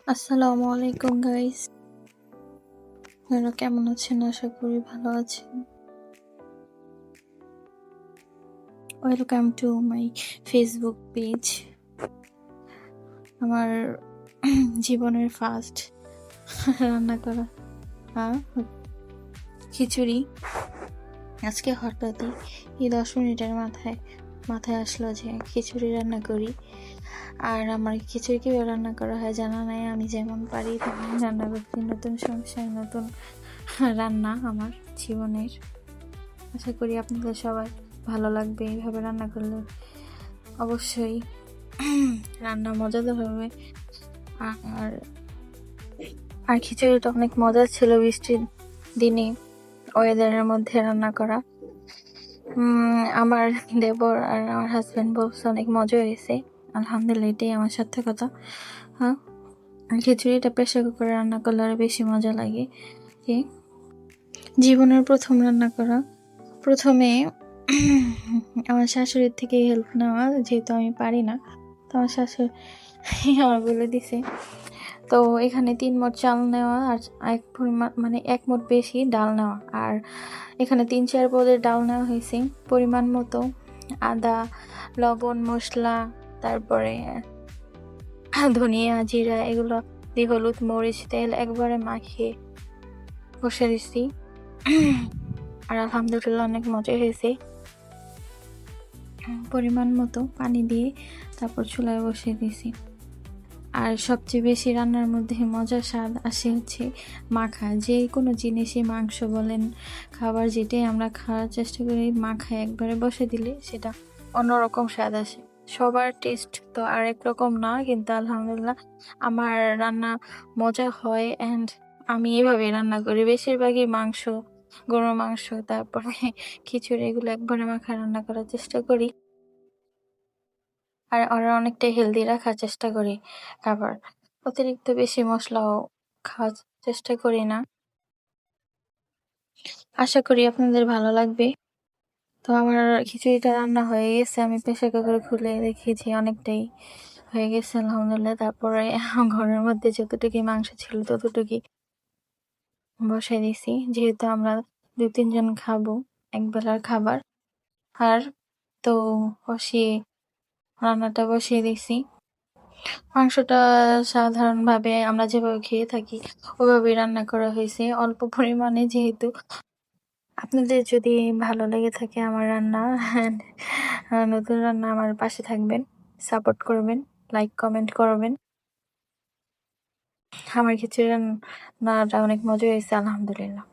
আসসালামু আলাইকুম গাইস। আপনারা কেমন আছেন? আশা করি ভালো আছেন। Welcome to my Facebook page. আমার জীবনের ফার্স্ট রান্না করা খিচুড়ি। আজকে হঠাৎই এই 10 মিনিটের মাথায় আসলো যে খিচুড়ি রান্না করি। আর আমার খিচুড়ি কীভাবে রান্না করা হয় জানা নাই। আমি যেমন পারি তেমন রান্না করছি। নতুন সংসার, নতুন রান্না আমার জীবনের। আশা করি আপনাদের সবাই ভালো লাগবে। এইভাবে রান্না করলে অবশ্যই রান্না মজাদার হবে। আর আর খিচুড়িটা অনেক মজার ছিল বৃষ্টির দিনে, ওয়েদারের মধ্যে রান্না করা। আমার দেবর আর আমার হাজব্যান্ড বলছে অনেক মজা হয়েছে। আলহামদুলিল্লাহ, এটাই আমার সার্থকতা। হ্যাঁ, খিচুড়িটা প্রেসার কুকারে রান্না করলে আরো বেশি মজা লাগে। জীবনের প্রথম রান্না করা। প্রথমে আমার শাশুড়ির থেকে হেল্প নেওয়া, যেহেতু আমি পারি না। তো আমার শাশুড়ি আমার বলে দিছে। তো এখানে 3 মোট চাল নেওয়া আর এক পরিমাণ মানে 1 মোট বেশি ডাল নেওয়া। আর এখানে 3-4 পদের ডাল নেওয়া হয়েছে। পরিমাণ মতো আদা, লবণ, মশলা, তারপরে ধনিয়া, জিরা, এগুলো দিয়ে হলুদ, মরিচ, তেল একবারে মাখিয়ে বসে দিচ্ছি। আর আলহামদুলিল্লাহ অনেক মজা হয়েছে। পরিমাণ মতো পানি দিয়ে তারপর চুলায় বসিয়ে দিয়েছি। আর সবচেয়ে বেশি রান্নার মধ্যে মজার স্বাদ আসে হচ্ছে মাখা। যে কোনো জিনিসই, মাংস বলেন, খাবার যেটাই আমরা খাওয়ার চেষ্টা করি, মাখায় একবারে বসে দিলে সেটা অন্যরকম স্বাদ আসে। সবার টেস্ট তো আরেক রকম না, কিন্তু আলহামদুলিল্লাহ আমার রান্না মজা হয়। অ্যান্ড আমি এভাবে রান্না করি বেশিরভাগই মাংস, গরুর মাংস, তারপরে খিচুড়ি, এগুলো একবারে মাখা রান্না করার চেষ্টা করি। আর ওরা অনেকটাই হেলদি রাখার চেষ্টা করি খাবার। অতিরিক্ত বেশি মশলাও খাওয়ার চেষ্টা করি না। আশা করি আপনাদের ভালো লাগবে। তো আমার খিচুড়িটা রান্না হয়ে গেছে। আমি প্রেসার কুকার খুলে দেখেছি অনেকটাই হয়ে গেছে আলহামদুলিল্লাহ। তারপরে ঘরের মধ্যে যতটুকু মাংস ছিল ততটুকুই বসাই দিছি, যেহেতু আমরা 2-3 জন খাবো, একবেলার খাবার। আর তো রান্নাটা বসিয়ে দিছি। মাংসটা সাধারণভাবে আমরা যেভাবে খেয়ে থাকি ওভাবেই রান্না করা হয়েছে, অল্প পরিমাণে। যেহেতু আপনাদের যদি ভালো লেগে থাকে আমার রান্না, নতুন রান্না, আমার পাশে থাকবেন, সাপোর্ট করবেন, লাইক কমেন্ট করবেন। আমার খিচুড়ি রান্নাটা অনেক মজা হয়েছে আলহামদুলিল্লাহ।